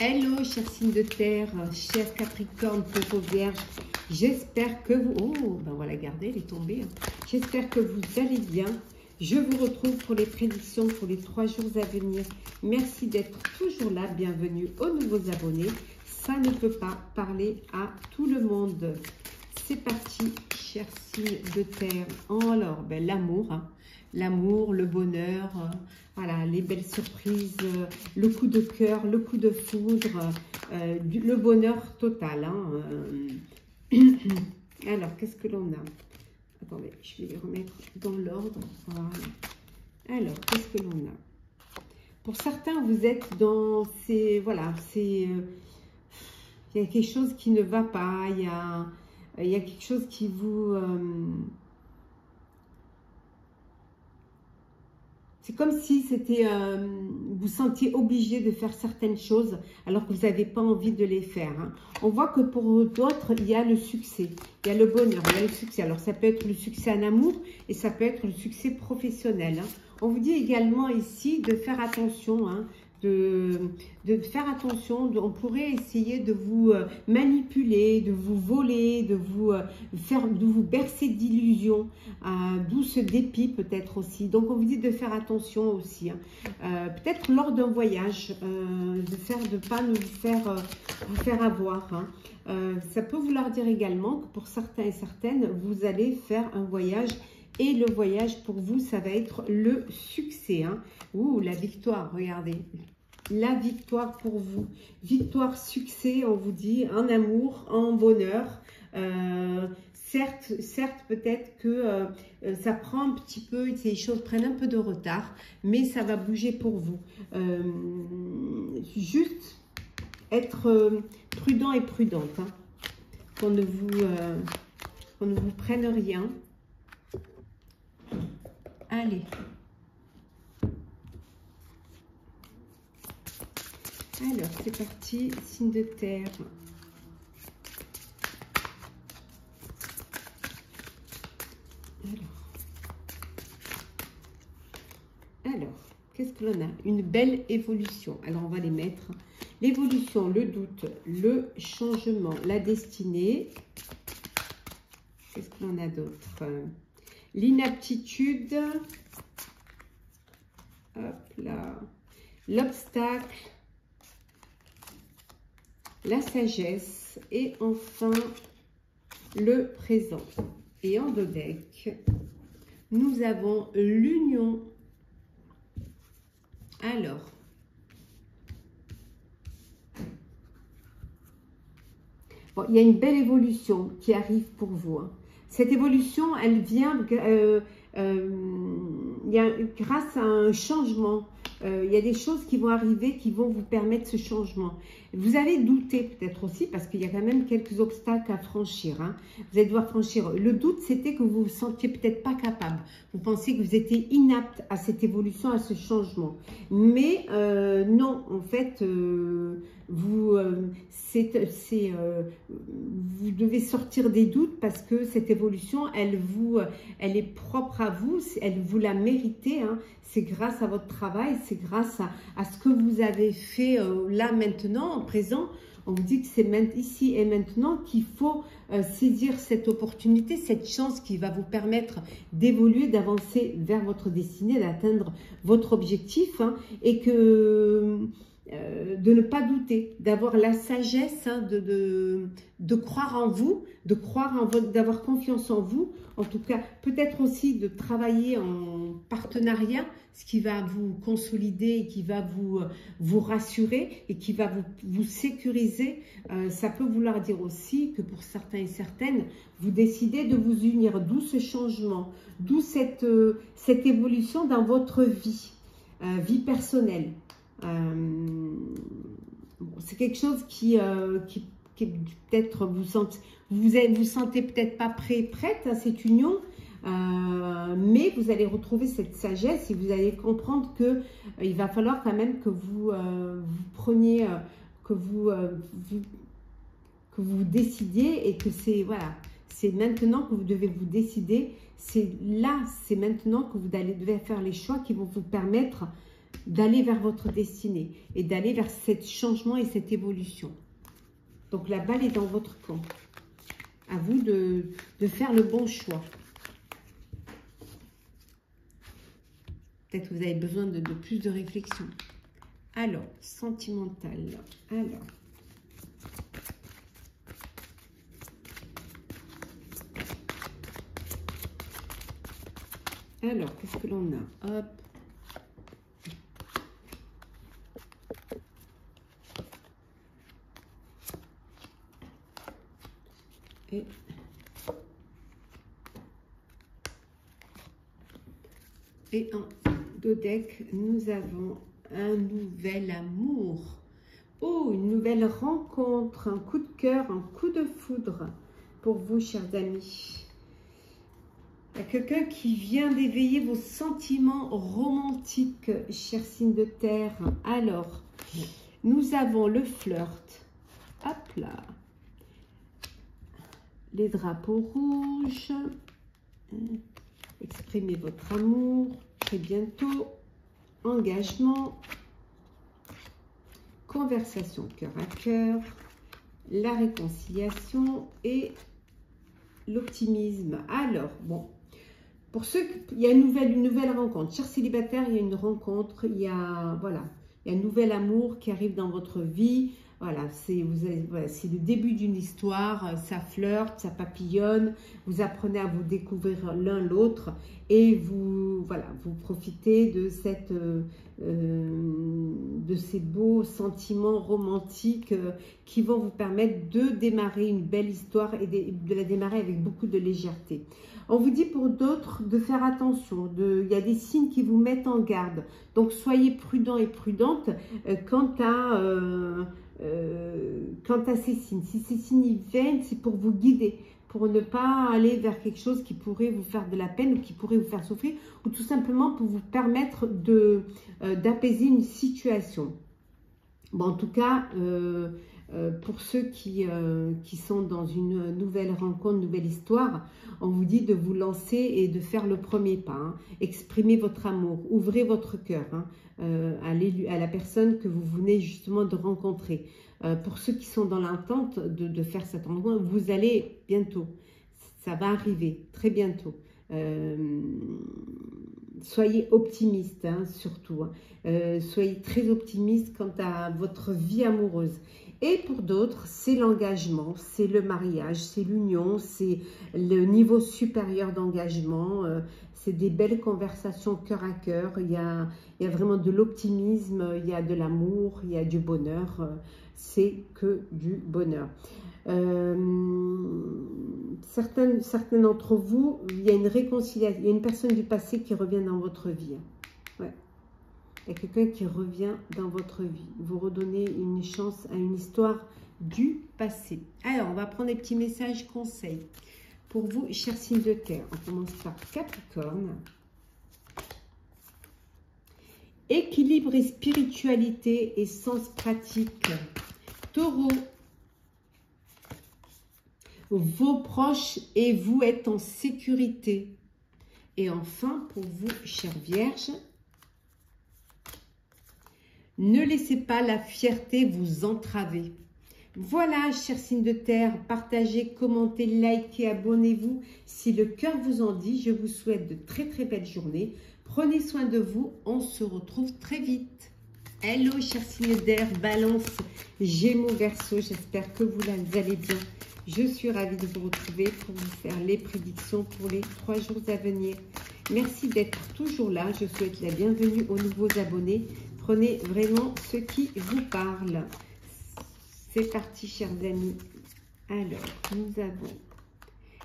Hello, chers signes de terre, chers Capricorne, Taureau, Vierge. J'espère que vous... Oh, ben on va la garder, elle est tombée. J'espère que vous allez bien. Je vous retrouve pour les prédictions pour les 3 jours à venir. Merci d'être toujours là. Bienvenue aux nouveaux abonnés. Ça ne peut pas parler à tout le monde. C'est parti, chers signes de terre. Alors, ben, l'amour, hein. L'amour, le bonheur, voilà, les belles surprises, le coup de cœur, le coup de foudre, le bonheur total. Hein. Alors, qu'est-ce que l'on a? Attendez, je vais les remettre dans l'ordre. Voilà. Alors, qu'est-ce que l'on a? Pour certains, vous êtes dans ces... Voilà, c'est... il y a quelque chose qui ne va pas, il y a quelque chose qui vous... c'est comme si c'était, vous sentiez obligé de faire certaines choses alors que vous n'avez pas envie de les faire. Hein. On voit que pour d'autres, il y a le succès, il y a le bonheur, il y a le succès. Alors ça peut être le succès en amour et ça peut être le succès professionnel. Hein. On vous dit également ici de faire attention, hein, de faire attention. On pourrait essayer de vous manipuler, de vous voler, de vous bercer d'illusions, d'où ce dépit peut-être aussi. Donc on vous dit de faire attention aussi, hein. Peut-être lors d'un voyage, de pas vous faire avoir. Hein. Ça peut vouloir dire également que pour certains et certaines, vous allez faire un voyage. Et le voyage, pour vous, ça va être le succès. Hein. Ouh, la victoire, regardez. La victoire pour vous. Victoire, succès, on vous dit, en amour, en bonheur. Certes, peut-être que ça prend un petit peu, ces choses prennent un peu de retard, mais ça va bouger pour vous. Juste être prudent et prudente. Hein. Qu'on ne vous prenne rien. Allez. Alors, c'est parti, signe de terre. Alors, qu'est-ce que l'on a? Une belle évolution. Alors, on va les mettre. L'évolution, le doute, le changement, la destinée. Qu'est-ce que l'on a d'autre? L'inaptitude, hop là, l'obstacle, la sagesse et enfin le présent. Et en deux decks, nous avons l'union. Alors, bon, il y a une belle évolution qui arrive pour vous. Hein. Cette évolution, elle vient grâce à un changement. Il y a des choses qui vont arriver qui vont vous permettre ce changement. Vous avez douté peut-être aussi parce qu'il y a quand même quelques obstacles à franchir. Hein. Vous allez devoir franchir. Le doute, c'était que vous vous sentiez peut-être pas capable. Vous pensiez que vous étiez inapte à cette évolution, à ce changement. Mais non, en fait, vous devez sortir des doutes parce que cette évolution, elle est propre à vous, vous la méritez. Hein. C'est grâce à votre travail, c'est grâce à ce que vous avez fait là maintenant, en présent. On vous dit que c'est ici et maintenant qu'il faut saisir cette opportunité, cette chance qui va vous permettre d'évoluer, d'avancer vers votre destinée, d'atteindre votre objectif, hein, et que de ne pas douter, d'avoir la sagesse, hein, de croire en vous, d'avoir confiance en vous. En tout cas, peut-être aussi de travailler en partenariat, ce qui va vous consolider et qui va vous rassurer et qui va vous sécuriser. Ça peut vouloir dire aussi que pour certains et certaines, vous décidez de vous unir, d'où ce changement, d'où cette évolution dans votre vie, vie personnelle. C'est quelque chose qui peut-être vous sentez peut-être pas prête à cette union, mais vous allez retrouver cette sagesse et vous allez comprendre que il va falloir quand même que vous preniez, que vous décidiez et que c'est voilà, c'est maintenant que vous devez vous décider. C'est maintenant que vous devez faire les choix qui vont vous permettre d'aller vers votre destinée et d'aller vers ce changement et cette évolution. Donc la balle est dans votre camp. À vous de faire le bon choix. Peut-être que vous avez besoin de plus de réflexion. Alors, sentimental. Alors, qu'est-ce que l'on a? Hop. Et en dos deck, nous avons un nouvel amour. Oh, une nouvelle rencontre, un coup de cœur, un coup de foudre pour vous, chers amis. Il y a quelqu'un qui vient d'éveiller vos sentiments romantiques, chers signes de terre. Alors, nous avons le flirt. Hop là. Les drapeaux rouges. Exprimez votre amour très bientôt. Engagement. Conversation cœur à cœur. La réconciliation et l'optimisme. Alors, bon. Pour ceux il y a une nouvelle rencontre. Chers célibataires, il y a une rencontre. Il y a, voilà, il y a un nouvel amour qui arrive dans votre vie. Voilà, c'est le début d'une histoire, ça flirte, ça papillonne, vous apprenez à vous découvrir l'un l'autre et vous profitez de ces beaux sentiments romantiques qui vont vous permettre de démarrer une belle histoire et de la démarrer avec beaucoup de légèreté. On vous dit pour d'autres de faire attention, il y a des signes qui vous mettent en garde, donc soyez prudents et prudentes quant à ces signes. Si ces signes viennent, c'est pour vous guider, pour ne pas aller vers quelque chose qui pourrait vous faire de la peine ou qui pourrait vous faire souffrir, ou tout simplement pour vous permettre d'apaiser une situation. Bon, en tout cas, pour ceux qui sont dans une nouvelle rencontre, une nouvelle histoire, on vous dit de vous lancer et de faire le premier pas. Hein. Exprimez votre amour, ouvrez votre cœur à la personne que vous venez justement de rencontrer. Pour ceux qui sont dans l'attente de faire cette rencontre, vous allez bientôt, ça va arriver très bientôt. Soyez optimiste, hein, surtout. Soyez très optimiste quant à votre vie amoureuse. Et pour d'autres, c'est l'engagement, c'est le mariage, c'est l'union, c'est le niveau supérieur d'engagement. C'est des belles conversations cœur à cœur. Il y a vraiment de l'optimisme, il y a de l'amour, il y a du bonheur. C'est que du bonheur. Certains d'entre vous, il y a une réconciliation, il y a une personne du passé qui revient dans votre vie. Ouais. Il y a quelqu'un qui revient dans votre vie. Vous redonnez une chance à une histoire du passé. Alors, on va prendre des petits messages conseils pour vous, chers signes de terre. On commence par Capricorne. Équilibre et spiritualité et sens pratique. Taureau. Vos proches et vous êtes en sécurité. Et enfin, pour vous, chère Vierge, ne laissez pas la fierté vous entraver. Voilà, chers signes de terre, partagez, commentez, likez, abonnez-vous. Si le cœur vous en dit, je vous souhaite de très très belles journées. Prenez soin de vous, on se retrouve très vite. Hello, chers signes d'air, Balance, Gémeaux, Verseau, j'espère que vous allez bien. Je suis ravie de vous retrouver pour vous faire les prédictions pour les 3 jours à venir. Merci d'être toujours là. Je souhaite la bienvenue aux nouveaux abonnés. Prenez vraiment ce qui vous parle. C'est parti, chers amis. Alors, nous avons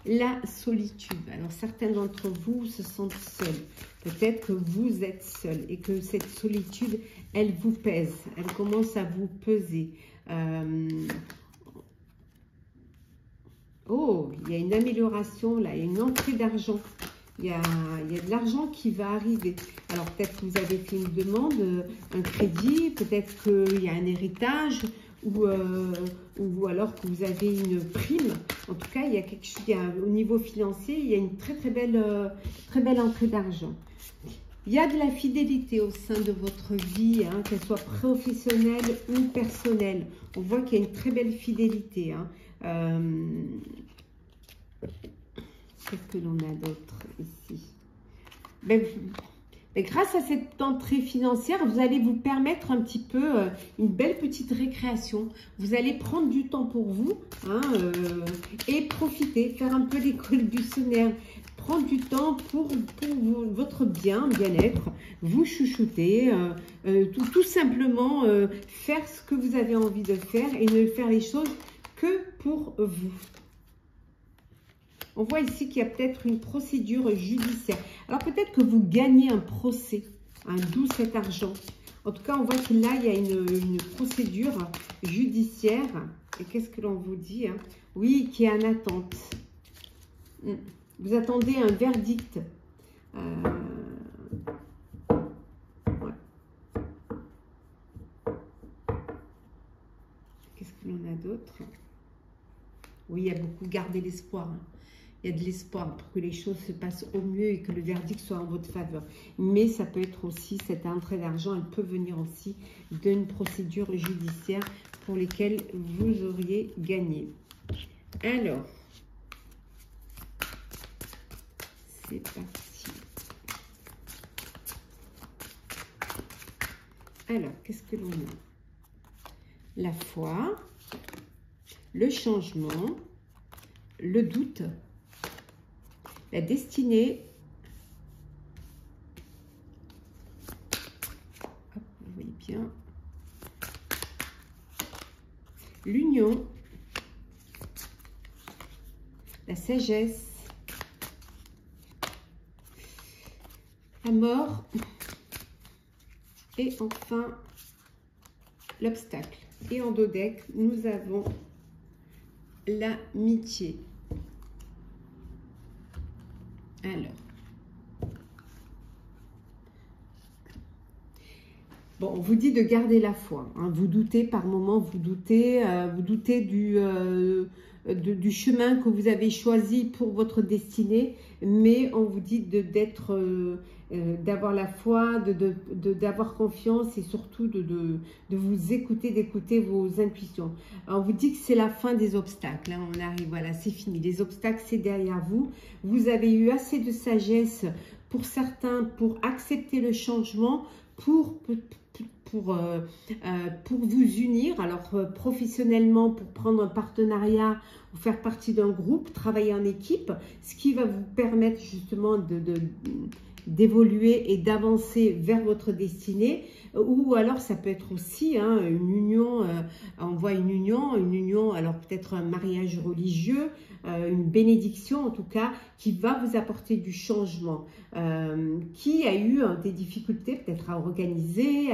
la solitude. Alors, certains d'entre vous se sentent seuls. Peut-être que vous êtes seul et que cette solitude, elle vous pèse. Elle commence à vous peser. Oh, il y a une amélioration là, il y a une entrée d'argent. Il y a de l'argent qui va arriver. Alors, peut-être que vous avez fait une demande, un crédit, peut-être qu'il y a un héritage ou alors que vous avez une prime. En tout cas, il y a quelque chose, au niveau financier, il y a une très belle entrée d'argent. Il y a de la fidélité au sein de votre vie, hein, qu'elle soit professionnelle ou personnelle. On voit qu'il y a une très belle fidélité. Hein. Qu'est-ce que l'on a d'autre ici? Mais grâce à cette entrée financière, vous allez vous permettre un petit peu une belle petite récréation. Vous allez prendre du temps pour vous, hein, et profiter, faire un peu l'école buissonnière. Prendre du temps pour votre bien-être, vous chouchouter, tout simplement faire ce que vous avez envie de faire et ne faire les choses que pour vous. On voit ici qu'il y a peut-être une procédure judiciaire. Alors peut-être que vous gagnez un procès, hein, d'où cet argent. En tout cas, on voit que là, il y a une procédure judiciaire. Et qu'est-ce que l'on vous dit, hein? Oui, qui est en attente. Vous attendez un verdict. Ouais. Qu'est-ce que l'on a d'autre? Oui, il y a beaucoup gardé l'espoir. Hein. Il y a de l'espoir pour que les choses se passent au mieux et que le verdict soit en votre faveur. Mais ça peut être aussi, cette entrée d'argent, elle peut venir aussi d'une procédure judiciaire pour lesquelles vous auriez gagné. Alors, c'est parti. Alors, qu'est-ce que l'on a? La foi, le changement, le doute, la destinée. Hop, vous voyez bien. L'union, la sagesse, la mort et enfin l'obstacle. Et en dos deck, nous avons l'amitié. Alors, bon, on vous dit de garder la foi. Hein. Vous doutez par moment, vous doutez du chemin que vous avez choisi pour votre destinée, mais on vous dit d'avoir la foi, d'avoir confiance et surtout de vous écouter, d'écouter vos intuitions. On vous dit que c'est la fin des obstacles. Hein. On arrive, voilà, c'est fini. Les obstacles, c'est derrière vous. Vous avez eu assez de sagesse pour certains, pour accepter le changement, pour vous unir, alors professionnellement pour prendre un partenariat ou faire partie d'un groupe, travailler en équipe, ce qui va vous permettre justement d'évoluer et d'avancer vers votre destinée. Ou alors ça peut être aussi hein, une union, on voit une union, alors peut-être un mariage religieux, une bénédiction en tout cas, qui va vous apporter du changement, qui a eu des difficultés peut-être à organiser,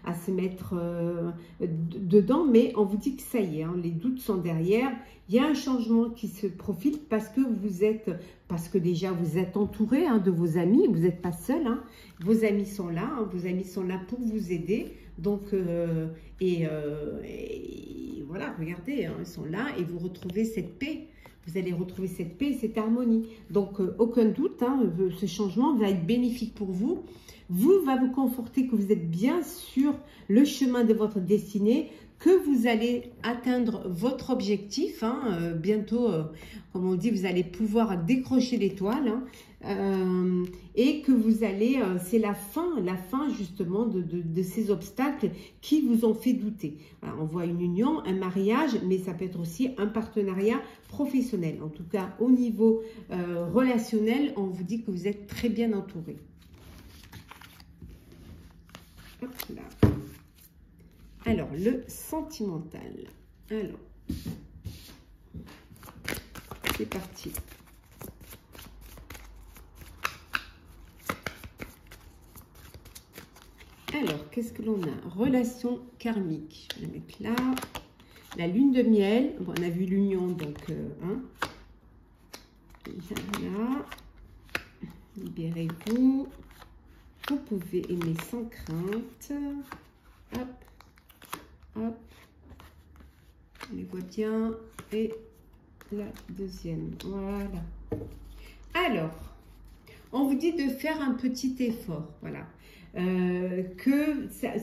à se mettre dedans, mais on vous dit que ça y est, hein, les doutes sont derrière, il y a un changement qui se profile parce que déjà vous êtes entouré hein, de vos amis, vous n'êtes pas seul, hein, vos amis sont là, hein, vos amis sont là pour vous aider, donc et voilà, regardez, hein, ils sont là et vous retrouvez cette paix. Vous allez retrouver cette paix et cette harmonie. Donc, aucun doute, hein, ce changement va être bénéfique pour vous. Va vous conforter que vous êtes bien sur le chemin de votre destinée, que vous allez atteindre votre objectif. Hein, bientôt, comme on dit, vous allez pouvoir décrocher l'étoile. Hein, et que vous allez, c'est la fin justement de ces obstacles qui vous ont fait douter. Voilà, on voit une union, un mariage, mais ça peut être aussi un partenariat professionnel. En tout cas, au niveau relationnel, on vous dit que vous êtes très bien entouré. Hop là. Alors, le sentimental. Alors, c'est parti. Alors, qu'est-ce que l'on a? Relation karmique. Je vais la mettre là. La lune de miel. Bon, on a vu l'union, donc, hein. Là. Libérez-vous. Vous pouvez aimer sans crainte. Hop. Hop. On les voit bien. Et la deuxième. Voilà. Alors, On vous dit de faire un petit effort, voilà.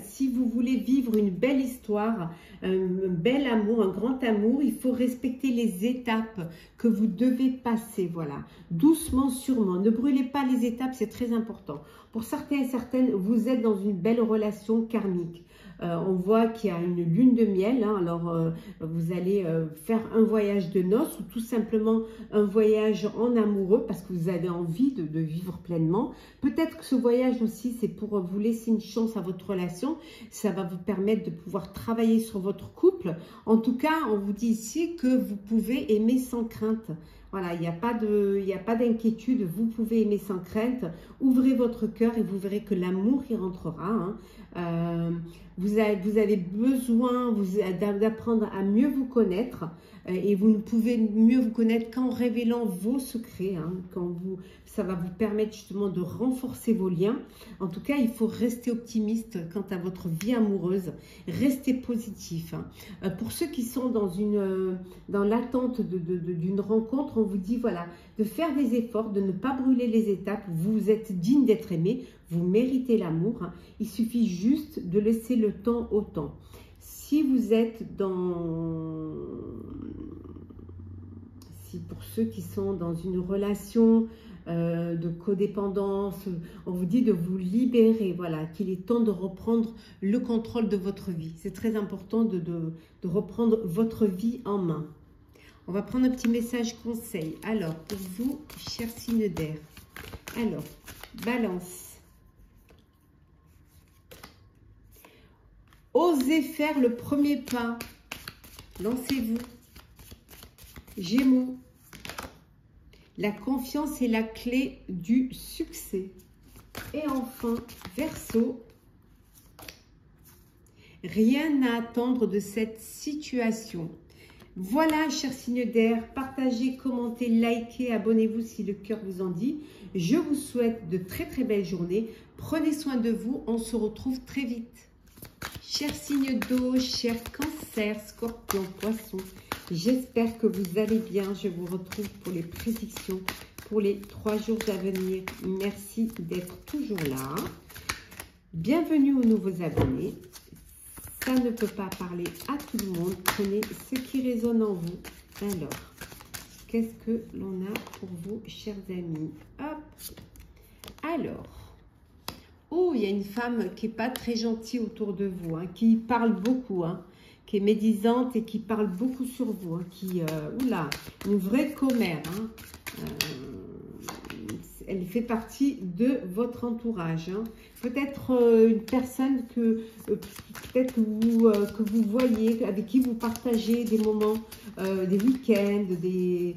Si vous voulez vivre une belle histoire, un bel amour, un grand amour, il faut respecter les étapes que vous devez passer, voilà. Doucement, sûrement. Ne brûlez pas les étapes, c'est très important. Pour certains et certaines, vous êtes dans une belle relation karmique. On voit qu'il y a une lune de miel, hein, alors vous allez faire un voyage de noces ou tout simplement un voyage en amoureux parce que vous avez envie de vivre pleinement. Peut-être que ce voyage aussi, c'est pour vous laisser une chance à votre relation. Ça va vous permettre de pouvoir travailler sur votre couple. En tout cas, on vous dit ici que vous pouvez aimer sans crainte. Voilà, il n'y a pas d'inquiétude, vous pouvez aimer sans crainte. Ouvrez votre cœur et vous verrez que l'amour y rentrera. Hein. Vous avez besoin d'apprendre à mieux vous connaître et vous ne pouvez mieux vous connaître qu'en révélant vos secrets. Hein, ça va vous permettre justement de renforcer vos liens. En tout cas, il faut rester optimiste quant à votre vie amoureuse. Restez positif. Hein. Pour ceux qui sont dans l'attente d'une rencontre, on vous dit voilà, de faire des efforts, de ne pas brûler les étapes. Vous êtes digne d'être aimé, vous méritez l'amour. Hein. Il suffit juste de laisser le temps au temps. Si vous êtes pour ceux qui sont dans une relation de codépendance, on vous dit de vous libérer, voilà, qu'il est temps de reprendre le contrôle de votre vie. C'est très important de reprendre votre vie en main. On va prendre un petit message conseil. Alors, pour vous, chers signes d'air. Alors, Balance. Osez faire le premier pas. Lancez-vous. Gémeaux. La confiance est la clé du succès. Et enfin, Verseau. Rien à attendre de cette situation. Voilà, chers signes d'air, partagez, commentez, likez, abonnez-vous si le cœur vous en dit. Je vous souhaite de très très belles journées. Prenez soin de vous, on se retrouve très vite. Chers signes d'eau, chers cancers, scorpions, poissons, j'espère que vous allez bien. Je vous retrouve pour les prédictions pour les 3 jours à venir. Merci d'être toujours là. Bienvenue aux nouveaux abonnés. Ça ne peut pas parler à tout le monde. Prenez ce qui résonne en vous. Alors, qu'est-ce que l'on a pour vous, chers amis? Hop. Alors, oh, il y a une femme qui n'est pas très gentille autour de vous, hein, qui parle beaucoup, hein, qui est médisante et qui parle beaucoup sur vous, hein, oula, une vraie commère, hein, elle fait partie de votre entourage. Hein. Peut-être une personne que vous voyez, avec qui vous partagez des moments, des week-ends, des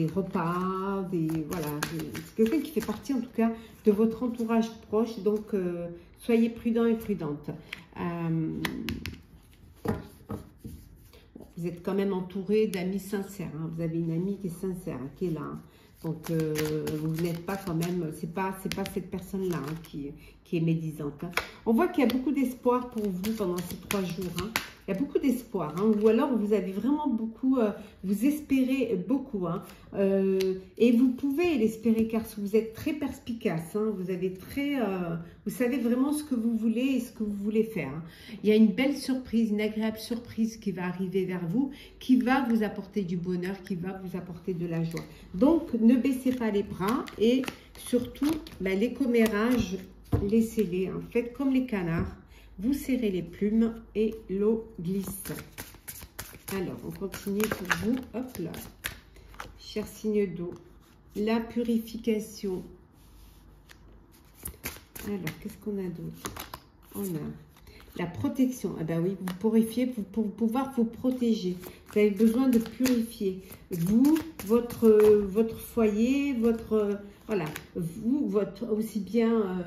repas, voilà. C'est quelqu'un qui fait partie en tout cas de votre entourage proche. Donc, soyez prudents et prudentes. Vous êtes quand même entouré d'amis sincères. Hein. Vous avez une amie qui est sincère, hein, qui est là. Hein. Donc, vous n'êtes pas quand même, c'est pas cette personne-là hein, qui est médisante. Hein. On voit qu'il y a beaucoup d'espoir pour vous pendant ces 3 jours. Hein. Il y a beaucoup d'espoir. Hein. Ou alors, vous avez vraiment beaucoup, vous espérez beaucoup. Hein. Et vous pouvez l'espérer car vous êtes très perspicace. Hein. Vous savez vraiment ce que vous voulez et ce que vous voulez faire. Hein. Il y a une belle surprise, une agréable surprise qui va arriver vers vous, qui va vous apporter du bonheur, qui va vous apporter de la joie. Donc, ne baissez pas les bras et surtout, les commérages, laissez-les. Hein. Faites comme les canards. Vous serrez les plumes et l'eau glisse. Alors, on continue pour vous. Hop là. Chers signes d'eau. La purification. Alors, qu'est-ce qu'on a d'autre? On a la protection. Ah ben oui, vous purifiez pour pouvoir vous protéger. Vous avez besoin de purifier. Vous, votre foyer, voilà. Vous, aussi bien...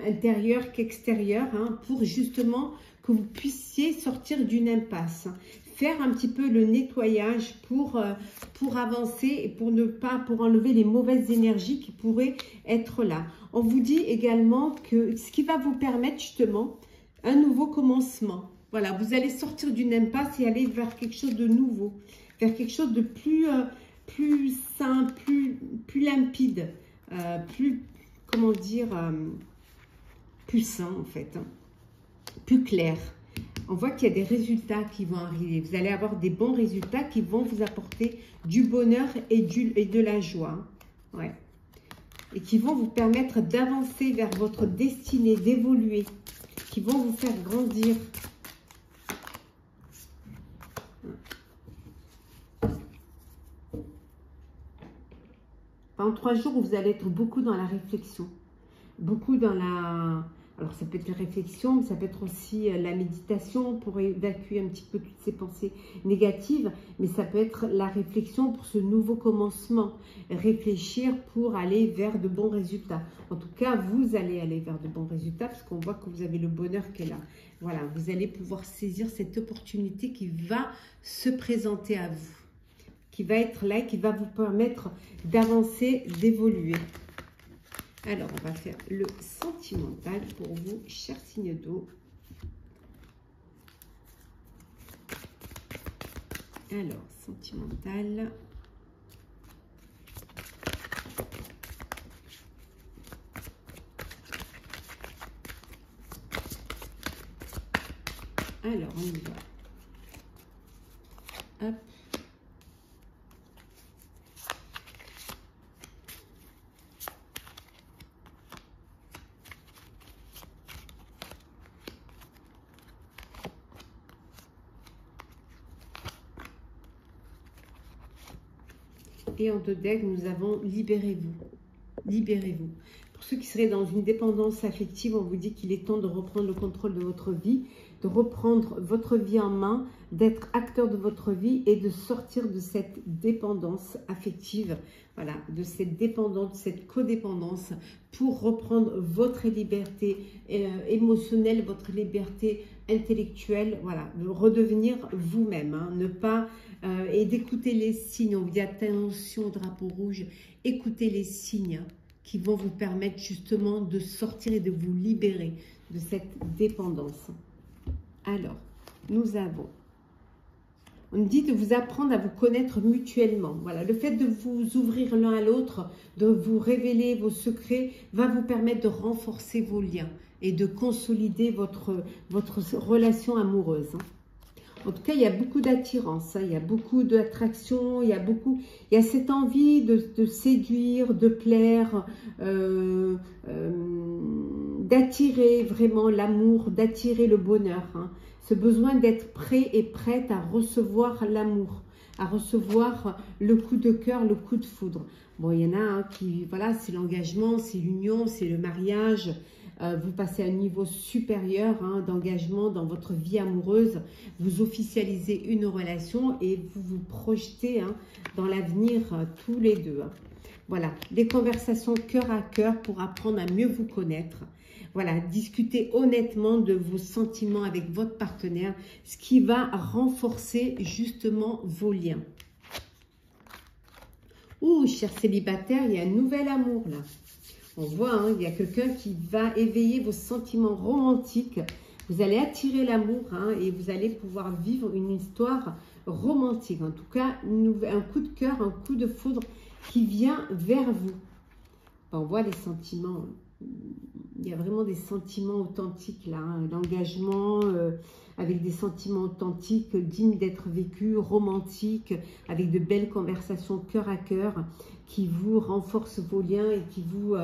intérieur qu'extérieur, hein, pour justement que vous puissiez sortir d'une impasse. Faire un petit peu le nettoyage pour avancer et pour enlever les mauvaises énergies qui pourraient être là. On vous dit également que ce qui va vous permettre justement un nouveau commencement. Voilà, vous allez sortir d'une impasse et aller vers quelque chose de nouveau, vers quelque chose de plus plus sain, plus limpide, plus, comment dire, plus sain en fait, hein, plus clair. On voit qu'il y a des résultats qui vont arriver. Vous allez avoir des bons résultats qui vont vous apporter du bonheur et de la joie. Hein. Ouais. Et qui vont vous permettre d'avancer vers votre destinée, d'évoluer, qui vont vous faire grandir. Pendant 3 jours, vous allez être beaucoup dans la réflexion, beaucoup dans la... Alors, ça peut être la réflexion, mais ça peut être aussi la méditation pour évacuer un petit peu toutes ces pensées négatives. Mais ça peut être la réflexion pour ce nouveau commencement. Réfléchir pour aller vers de bons résultats. En tout cas, vous allez aller vers de bons résultats parce qu'on voit que vous avez le bonheur qui est là. Voilà, vous allez pouvoir saisir cette opportunité qui va se présenter à vous. Qui va être là et qui va vous permettre d'avancer, d'évoluer. Alors, on va faire le sentimental pour vous, chers signes d'eau. Alors, sentimental. Alors, on y va. Hop. Et en 2 decks, nous avons libérez-vous. Libérez-vous. Pour ceux qui seraient dans une dépendance affective, on vous dit qu'il est temps de reprendre le contrôle de votre vie, de reprendre votre vie en main, d'être acteur de votre vie et de sortir de cette dépendance affective, voilà, de cette dépendance, de cette codépendance pour reprendre votre liberté émotionnelle, votre liberté intellectuelle, voilà, de redevenir vous-même, hein, ne pas et d'écouter les signes. On vous dit attention, drapeau rouge, écoutez les signes qui vont vous permettre justement de sortir et de vous libérer de cette dépendance. Alors, nous avons, on dit de vous apprendre à vous connaître mutuellement. Voilà, le fait de vous ouvrir l'un à l'autre, de vous révéler vos secrets, va vous permettre de renforcer vos liens et de consolider votre relation amoureuse. En tout cas, il y a beaucoup d'attirance, hein, il y a beaucoup d'attraction, il y a cette envie de séduire, de plaire, d'attirer vraiment l'amour, d'attirer le bonheur. Hein. Ce besoin d'être prêt et prête à recevoir l'amour, à recevoir le coup de cœur, le coup de foudre. Bon, il y en a hein, qui, voilà, c'est l'engagement, c'est l'union, c'est le mariage. Vous passez à un niveau supérieur hein, d'engagement dans votre vie amoureuse. Vous officialisez une relation et vous vous projetez hein, dans l'avenir tous les deux. Hein. Voilà, des conversations cœur à cœur pour apprendre à mieux vous connaître. Voilà, discutez honnêtement de vos sentiments avec votre partenaire, ce qui va renforcer justement vos liens. Ouh, chers célibataires, il y a un nouvel amour là. On voit, hein, il y a quelqu'un qui va éveiller vos sentiments romantiques. Vous allez attirer l'amour hein, et vous allez pouvoir vivre une histoire romantique. En tout cas, un coup de cœur, un coup de foudre qui vient vers vous. On voit les sentiments. Il y a vraiment des sentiments authentiques là. Hein, l'engagement avec des sentiments authentiques, dignes d'être vécus, romantiques, avec de belles conversations cœur à cœur, qui vous renforcent vos liens et qui vous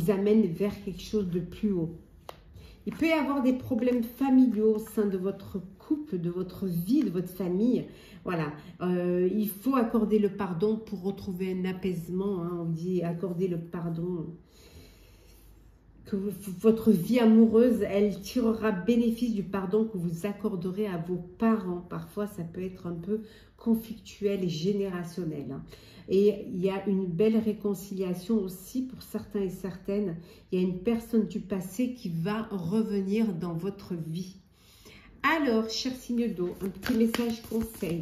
amènent vers quelque chose de plus haut. Il peut y avoir des problèmes familiaux au sein de votre couple, de votre vie, de votre famille. Voilà, il faut accorder le pardon pour retrouver un apaisement. Hein. On dit accorder le pardon. Que votre vie amoureuse, elle tirera bénéfice du pardon que vous accorderez à vos parents. Parfois, ça peut être un peu conflictuel et générationnel. Hein. Et il y a une belle réconciliation aussi pour certains et certaines. Il y a une personne du passé qui va revenir dans votre vie. Alors, chers signes d'eau, un petit message conseil.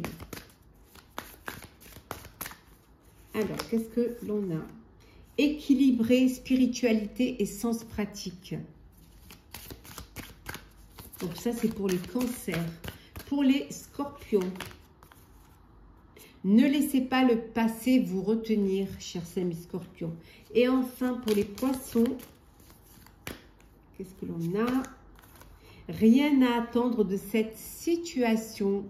Alors, qu'est-ce que l'on a ? Équilibrer spiritualité et sens pratique. Donc ça, c'est pour les cancers. pour les scorpions. Ne laissez pas le passé vous retenir, chers amis scorpions. Et enfin, pour les poissons, qu'est-ce que l'on a? Rien à attendre de cette situation.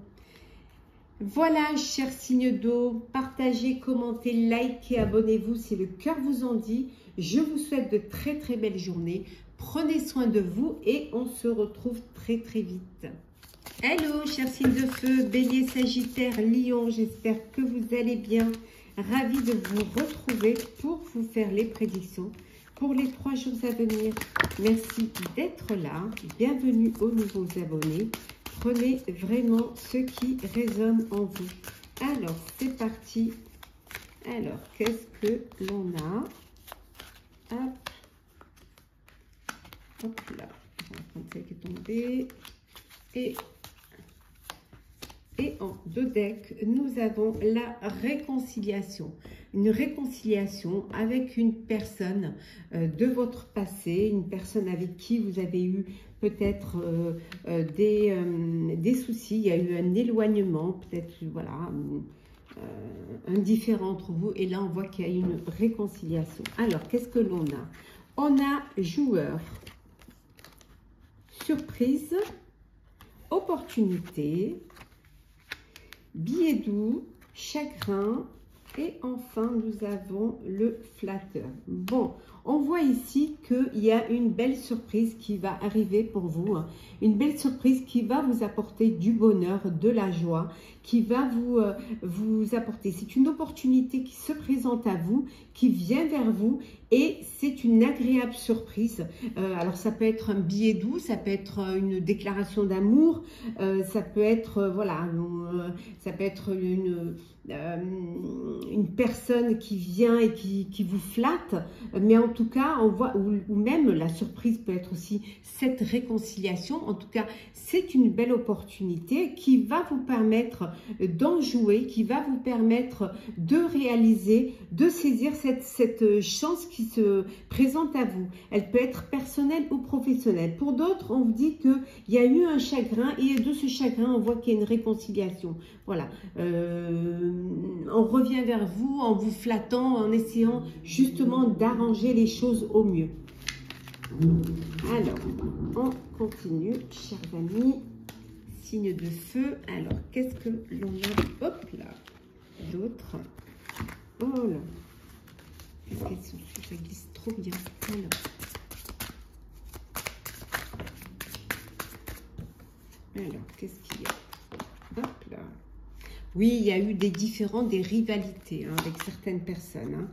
Voilà, chers signes d'eau, partagez, commentez, likez, abonnez-vous si le cœur vous en dit. Je vous souhaite de très très belles journées. Prenez soin de vous et on se retrouve très très vite. Hello, chers signes de feu, Bélier, Sagittaire, Lion, j'espère que vous allez bien. Ravie de vous retrouver pour vous faire les prédictions pour les 3 jours à venir. Merci d'être là. Bienvenue aux nouveaux abonnés. Prenez vraiment ce qui résonne en vous. Alors, c'est parti. Alors, qu'est-ce que l'on a? Hop. Hop là. On va prendre celle qui est tombée. Et en 2 decks, nous avons la réconciliation. Une réconciliation avec une personne de votre passé, une personne avec qui vous avez eu peut-être des soucis, il y a eu un éloignement, peut-être voilà, un différend entre vous. Et là, on voit qu'il y a une réconciliation. Alors, qu'est-ce que l'on a? On a joueur, surprise, opportunité, billet doux, chagrin et enfin nous avons le flatteur. Bon, on voit ici qu'il y a une belle surprise qui va arriver pour vous, hein. Une belle surprise qui va vous apporter du bonheur, de la joie, qui va vous apporter. C'est une opportunité qui se présente à vous, qui vient vers vous et c'est une agréable surprise. Alors ça peut être un billet doux, ça peut être une déclaration d'amour, ça peut être voilà, ça peut être une personne qui vient et qui vous flatte, mais en tout cas on voit, ou même la surprise peut être aussi cette réconciliation. En tout cas, c'est une belle opportunité qui va vous permettre d'en jouer, qui va vous permettre de réaliser, de saisir cette chance qui se présente à vous. Elle peut être personnelle ou professionnelle. Pour d'autres, on vous dit qu'il y a eu un chagrin et de ce chagrin, on voit qu'il y a une réconciliation. Voilà. On revient vers vous en vous flattant, en essayant justement d'arranger les choses au mieux. Alors, on continue, chers amis. Signe de feu. Alors, qu'est-ce que l'on a? Hop là. D'autres. Oh là. Qu'est-ce qu'elles sont? Ça glisse trop bien. Alors, qu'est-ce qu'il y a? Hop là. Oui, il y a eu des différends, des rivalités hein, avec certaines personnes. Hein.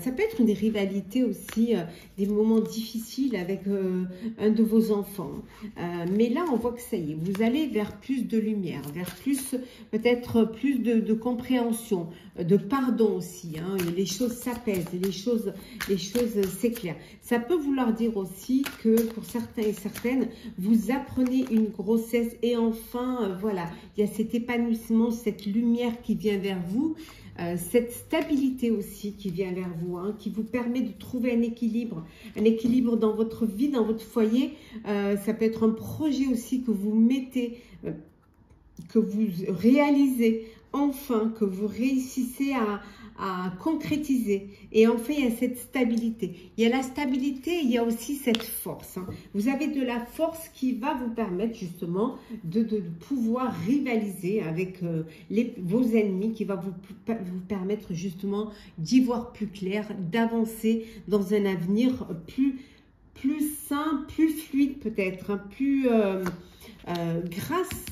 Ça peut être une rivalité aussi, des moments difficiles avec un de vos enfants. Mais là, on voit que ça y est, vous allez vers plus de lumière, vers plus, peut-être plus de compréhension, de pardon aussi. Hein. Les choses s'apaisent, les choses s'éclairent. Ça peut vouloir dire aussi que pour certains et certaines, vous apprenez une grossesse et enfin, voilà, il y a cet épanouissement, cette lumière qui vient vers vous, cette stabilité aussi qui vient vers vous, hein, qui vous permet de trouver un équilibre dans votre vie, dans votre foyer. Ça peut être un projet aussi que vous mettez, que vous réalisez, enfin, que vous réussissez à concrétiser. Et enfin, il y a cette stabilité. Il y a la stabilité, il y a aussi cette force. Hein. Vous avez de la force qui va vous permettre justement de pouvoir rivaliser avec vos ennemis, qui va vous permettre justement d'y voir plus clair, d'avancer dans un avenir plus sain, plus fluide peut-être, hein, plus grâce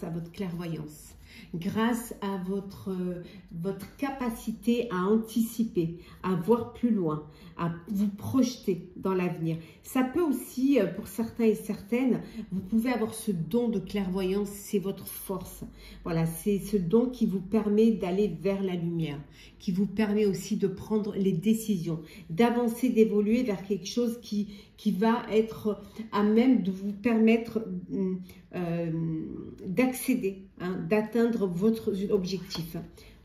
à votre clairvoyance. Grâce à votre capacité à anticiper, à voir plus loin, à vous projeter dans l'avenir. Ça peut aussi, pour certains et certaines, vous pouvez avoir ce don de clairvoyance, c'est votre force. Voilà, c'est ce don qui vous permet d'aller vers la lumière, qui vous permet aussi de prendre les décisions, d'avancer, d'évoluer vers quelque chose qui va être à même de vous permettre d'accéder, hein, d'atteindre votre objectif.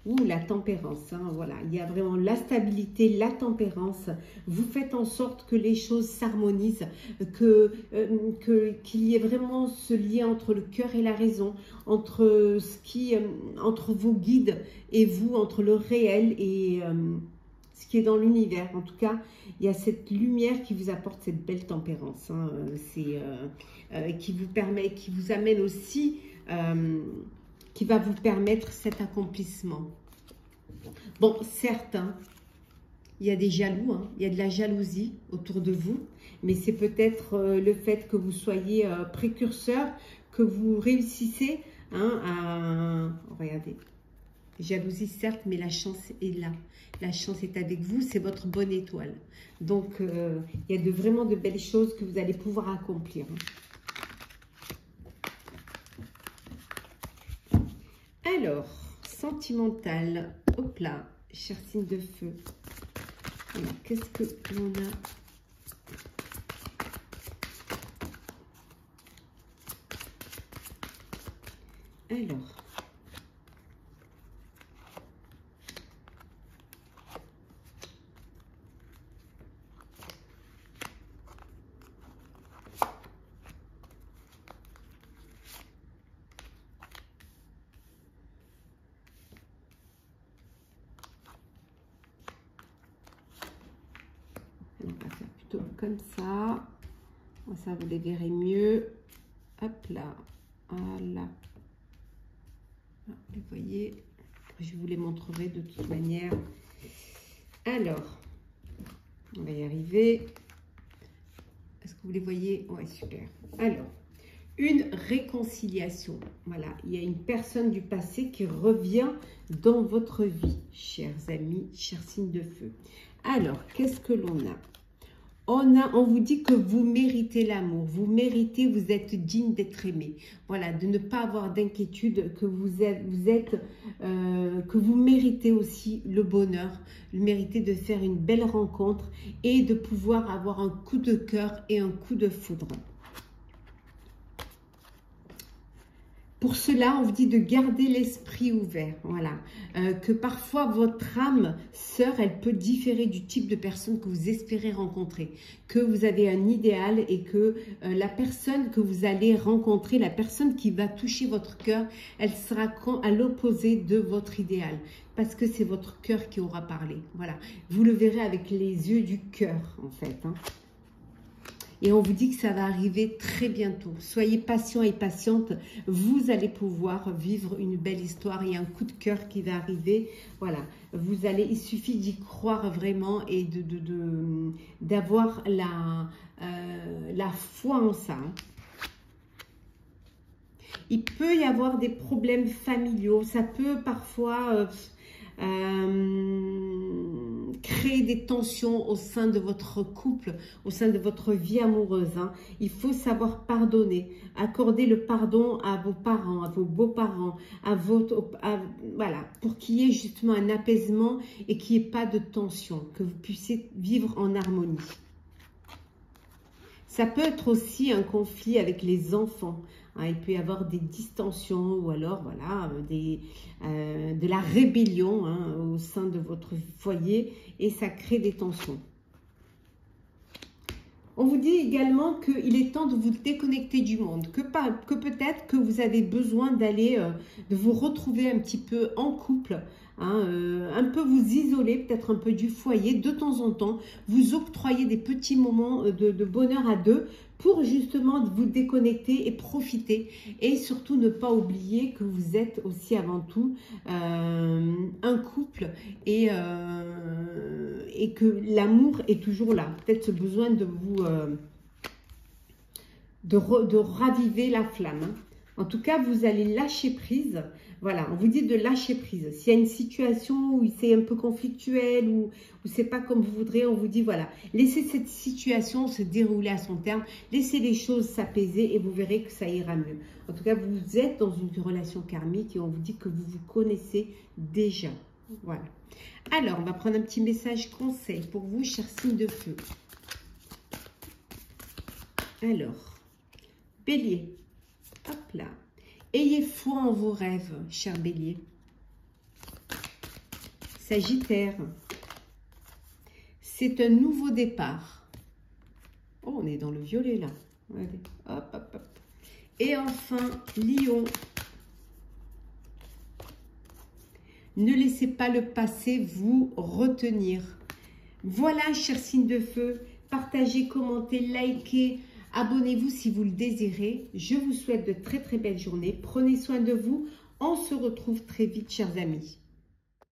Ouh, la tempérance, hein, voilà. Il y a vraiment la stabilité, la tempérance. Vous faites en sorte que les choses s'harmonisent, qu'il y ait vraiment ce lien entre le cœur et la raison, entre entre vos guides et vous, entre le réel et ce qui est dans l'univers. En tout cas, il y a cette lumière qui vous apporte cette belle tempérance, hein, qui vous permet, qui vous amène aussi, qui va vous permettre cet accomplissement. Bon, certes, hein, il y a des jaloux, hein, il y a de la jalousie autour de vous, mais c'est peut-être le fait que vous soyez précurseur, que vous réussissez hein, à... Regardez, jalousie certes, mais la chance est là. La chance est avec vous, c'est votre bonne étoile. Donc, il y a vraiment de belles choses que vous allez pouvoir accomplir. Alors, sentimental, hop là, chère signe de feu. Qu'est-ce que l'on a? Alors, on va faire plutôt comme ça. Ça, vous les verrez mieux. Hop là. Voilà. Vous voyez, je vous les montrerai de toute manière. Alors, on va y arriver. Est-ce que vous les voyez? Ouais, super. Alors, une réconciliation. Voilà, il y a une personne du passé qui revient dans votre vie, chers amis, chers signes de feu. Alors, qu'est-ce que l'on a? On vous dit que vous méritez l'amour, vous méritez, vous êtes digne d'être aimé. Voilà, de ne pas avoir d'inquiétude, que que vous méritez aussi le bonheur, vous méritez de faire une belle rencontre et de pouvoir avoir un coup de cœur et un coup de foudre. Pour cela, on vous dit de garder l'esprit ouvert, voilà. Que parfois, votre âme sœur, elle peut différer du type de personne que vous espérez rencontrer. Que vous avez un idéal et que la personne que vous allez rencontrer, la personne qui va toucher votre cœur, elle sera à l'opposé de votre idéal. Parce que c'est votre cœur qui aura parlé, voilà. Vous le verrez avec les yeux du cœur, en fait, hein. Et on vous dit que ça va arriver très bientôt. Soyez patient et patiente. Vous allez pouvoir vivre une belle histoire. Il y a un coup de cœur qui va arriver. Voilà. Vous allez, il suffit d'y croire vraiment et d'avoir la foi en ça. Il peut y avoir des problèmes familiaux. Ça peut parfois... créer des tensions au sein de votre couple, au sein de votre vie amoureuse, hein. Il faut savoir pardonner, accorder le pardon à vos parents, à vos beaux-parents, voilà, pour qu'il y ait justement un apaisement et qu'il n'y ait pas de tension, que vous puissiez vivre en harmonie. Ça peut être aussi un conflit avec les enfants. Hein, il peut y avoir des distensions ou alors voilà, de la rébellion hein, au sein de votre foyer et ça crée des tensions. On vous dit également qu'il est temps de vous déconnecter du monde, que peut-être que vous avez besoin d'aller, de vous retrouver un petit peu en couple, hein, un peu vous isoler, peut-être un peu du foyer, de temps en temps, vous octroyer des petits moments de bonheur à deux pour justement vous déconnecter et profiter. Et surtout ne pas oublier que vous êtes aussi avant tout un couple et que l'amour est toujours là. Peut-être ce besoin de vous... de raviver la flamme. Hein. En tout cas, vous allez lâcher prise. Voilà, on vous dit de lâcher prise. S'il y a une situation où c'est un peu conflictuel ou c'est pas comme vous voudrez, on vous dit voilà, laissez cette situation se dérouler à son terme, laissez les choses s'apaiser et vous verrez que ça ira mieux. En tout cas, vous êtes dans une relation karmique et on vous dit que vous vous connaissez déjà. Voilà. Alors, on va prendre un petit message conseil pour vous, chers signes de feu. Alors, Bélier, hop là. Ayez foi en vos rêves, cher Bélier. Sagittaire. C'est un nouveau départ. Oh, on est dans le violet là. Allez, hop, hop, hop. Et enfin, Lion. Ne laissez pas le passé vous retenir. Voilà, chers signes de feu. Partagez, commentez, likez, abonnez-vous si vous le désirez. Je vous souhaite de très très belles journées. Prenez soin de vous. On se retrouve très vite, chers amis.